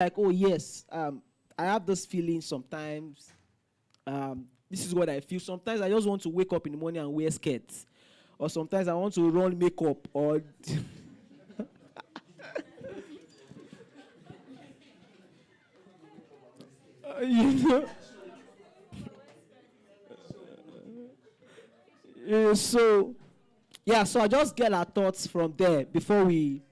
like, oh yes, I have this feeling sometimes. This is what I feel. Sometimes I just want to wake up in the morning and wear skirts, or sometimes I want to run makeup, or you know. So yeah, so I just get our thoughts from there before we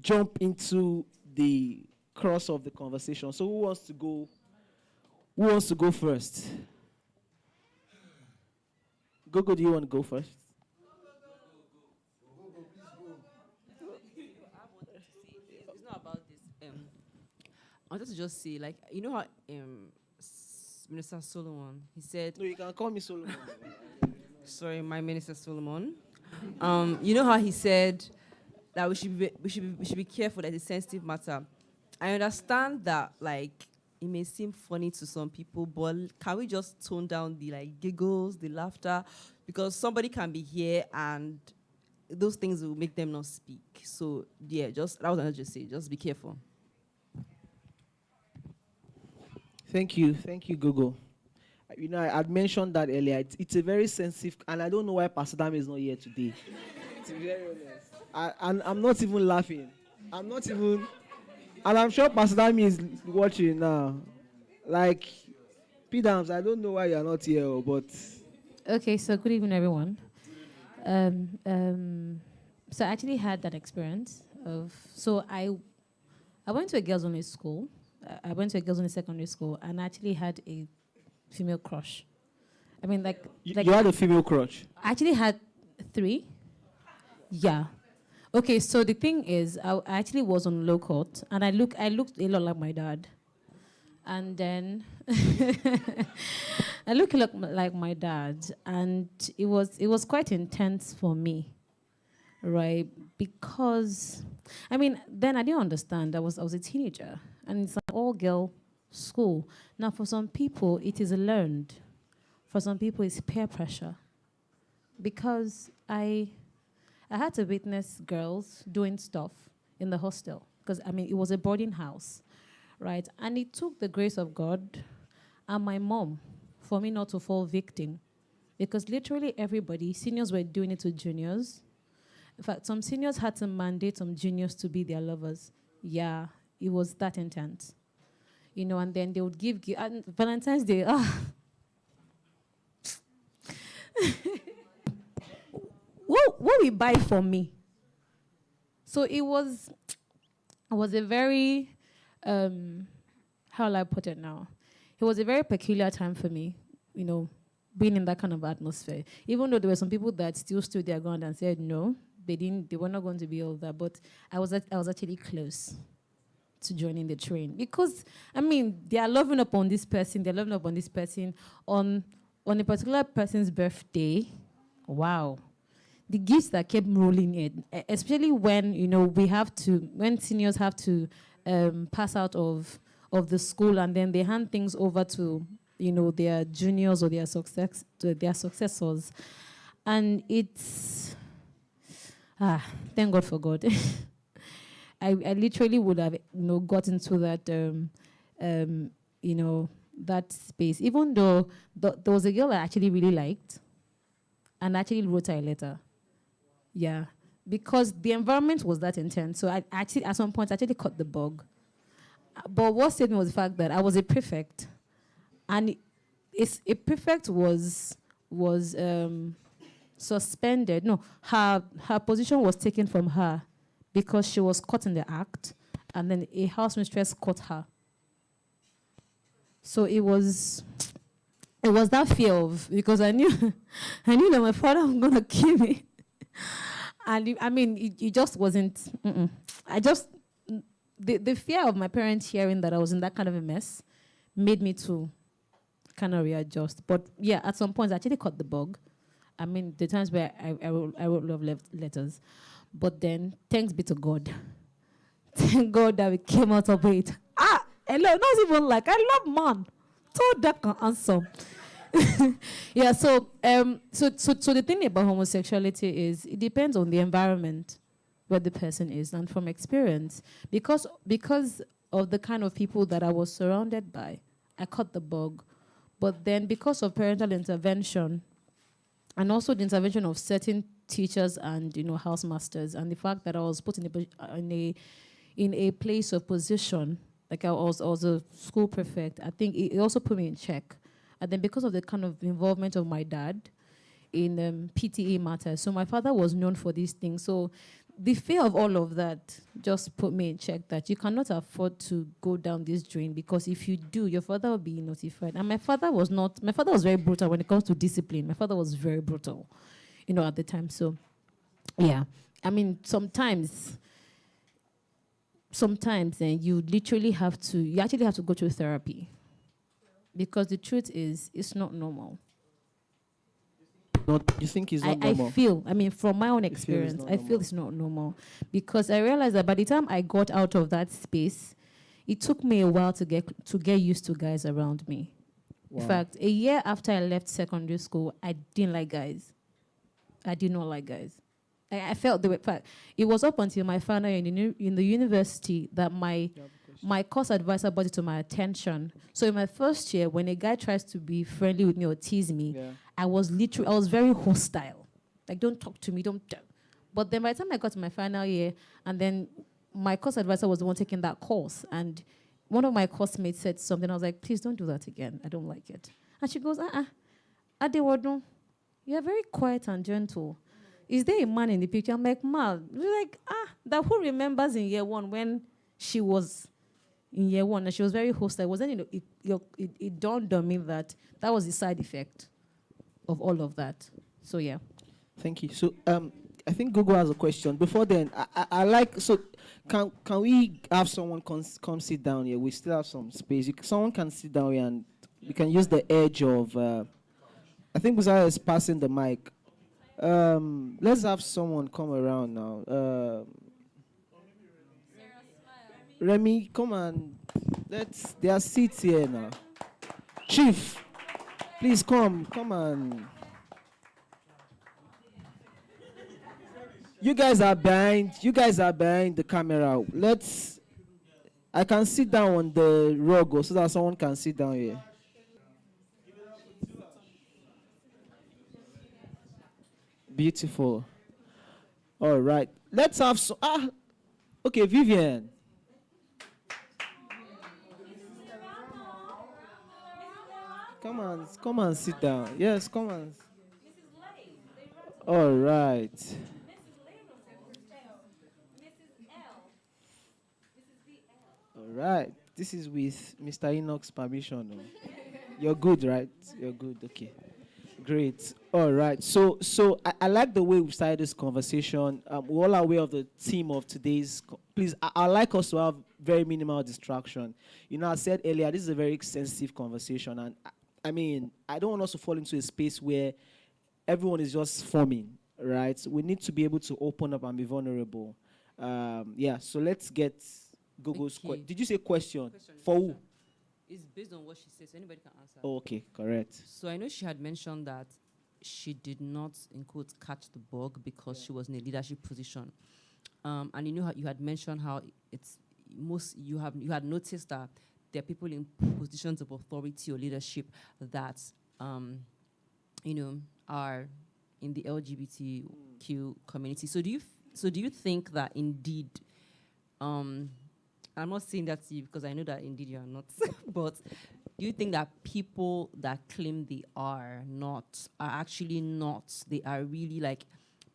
jump into the cross of the conversation. So who wants to go? Who wants to go first? Gogo, do you want to go first? It's not about this. I wanted to just say, like, you know how Minister Solomon, he said, No, you can call me Solomon. sorry, my Minister Solomon, you know how he said that we should be careful that it's a sensitive matter. I understand that, like, it may seem funny to some people, but can we just tone down the like giggles, the laughter, because somebody can be here and those things will make them not speak. So yeah, just that was what I just say. Just be careful. Thank you, Gogo. You know, I had mentioned that earlier. It's a very sensitive, and I don't know why Pastor Dami is not here today. To be very honest, and I'm not even laughing. I'm not even, and I'm sure Pastor Dami is watching now. Like, P-Dams, I don't know why you're not here, but Okay, so good evening, everyone. Um, um, so I actually had that experience of I went to a girls' only school. I went to a girls' only secondary school, and I actually had a female crush. I mean, like you had a female crush. I actually had three. Yeah. Okay, so the thing is, I actually was on low court, and I looked a lot like my dad, and then I look like my dad, and it was quite intense for me, right? Because, I mean, then I didn't understand. I was a teenager, and it's an all-girl school. Now, for some people, it is learned. For some people, it's peer pressure, because I had to witness girls doing stuff in the hostel, because I mean it was a boarding house, right? And it took the grace of God and my mom for me not to fall victim, because literally everybody, seniors were doing it to juniors. In fact, some seniors had to mandate some juniors to be their lovers. Yeah, it was that intense, And then they would give and Valentine's Day. What we buy for me? So it was a very how will I put it now? It was a very peculiar time for me, being in that kind of atmosphere. Even though there were some people that still stood their ground and said no, they were not going to be all that. But I was actually close to joining the train, because I mean they are loving up on this person, they're loving up on this person on a particular person's birthday. Wow. The gifts that kept rolling in, especially when when seniors have to pass out of the school, and then they hand things over to their juniors or their successors, and it's thank God for God. I literally would have got into that that space, even though there was a girl I actually really liked, and actually wrote her a letter. Yeah, because the environment was that intense. So I actually, at some point, I actually caught the bug. But what saved me was the fact that I was a prefect, and a prefect was suspended. No, her position was taken from her because she was caught in the act, and then a house mistress caught her. So it was that fear of, because I knew I knew that my father was gonna kill me. And it just wasn't. I just the fear of my parents hearing that I was in that kind of a mess made me to kind of readjust. But yeah, at some points I actually caught the bug. I mean, the times where I wrote love letters, but then thanks be to God, thank God that we came out of it. Hello, not even like I love man. So that can answer. Yeah, so the thing about homosexuality is it depends on the environment what the person is. And from experience, because of the kind of people that I was surrounded by, I caught the bug. But then because of parental intervention and also the intervention of certain teachers and housemasters, and the fact that I was put in a place of position, like I was a school prefect, I think it also put me in check. And then because of the kind of involvement of my dad in PTE matters, so my father was known for these things. So the fear of all of that just put me in check that you cannot afford to go down this drain, because if you do, your father will be notified. And my father was very brutal when it comes to discipline. My father was very brutal, at the time. So, yeah. I mean, sometimes you actually have to go through therapy, because the truth is, it's not normal. You think it's not normal? From my own experience, I feel it's not normal, because I realized that by the time I got out of that space, it took me a while to get used to guys around me. Wow. In fact, a year after I left secondary school, I didn't like guys. I did not like guys. I felt the way. In fact, it was up until my final year in the university that my course advisor brought it to my attention. So in my first year, when a guy tries to be friendly with me or tease me, I was very hostile. Like, don't talk to me, don't. But then by the time I got to my final year, and then my course advisor was the one taking that course, and one of my course mates said something. I was like, please don't do that again. I don't like it. And she goes, Adewodu, you're very quiet and gentle. Is there a man in the picture? I'm like, Ma, like, that who remembers in year one when she was in year one and she was very hostile. It dawned on me that was the side effect of all of that. So, yeah. Thank you. So, I think Google has a question. Before then, I like, so can we have someone come sit down here? We still have some space. Someone can sit down here and we can use the edge of, I think Buzara is passing the mic. Let's have someone come around now. Remy, come on. There are seats here now. Chief, please come on. You guys are behind the camera. I can sit down on the rug so that someone can sit down here. Beautiful. All right. Let's have okay, Vivian. Come on, sit down. Yes, come on. All right. All right. This is with Mr. Enoch's permission. You're good, right? You're good. Okay. Great. All right. So I like the way we started this conversation. We're all aware of the theme of today's. Please, I like us to have very minimal distraction. I said earlier, this is a very sensitive conversation, and I don't want us to fall into a space where everyone is just forming, right? We need to be able to open up and be vulnerable. So let's get Gogo's question. Did you say question? For who? It's based on what she says, so anybody can answer. Oh, okay, correct. So I know she had mentioned that she did not, in quotes, catch the bug because she was in a leadership position. And you had mentioned how you had noticed that there are people in positions of authority or leadership that are in the LGBTQ community. So do you think that indeed I'm not saying that to you because I know that indeed you are not, but do you think that people that claim they are actually not, they are really like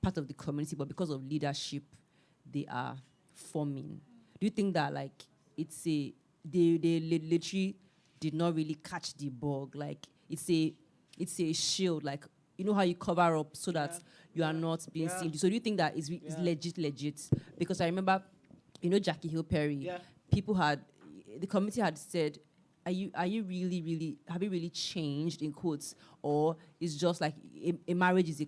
part of the community, but because of leadership, they are forming? Do you think that like they literally did not really catch the bug? Like it's a shield, like how you cover up so that you are not being seen. So do you think that it's legit? Because I remember, Jackie Hill Perry, the committee had said, have you really changed, in quotes, or it's just like a marriage is a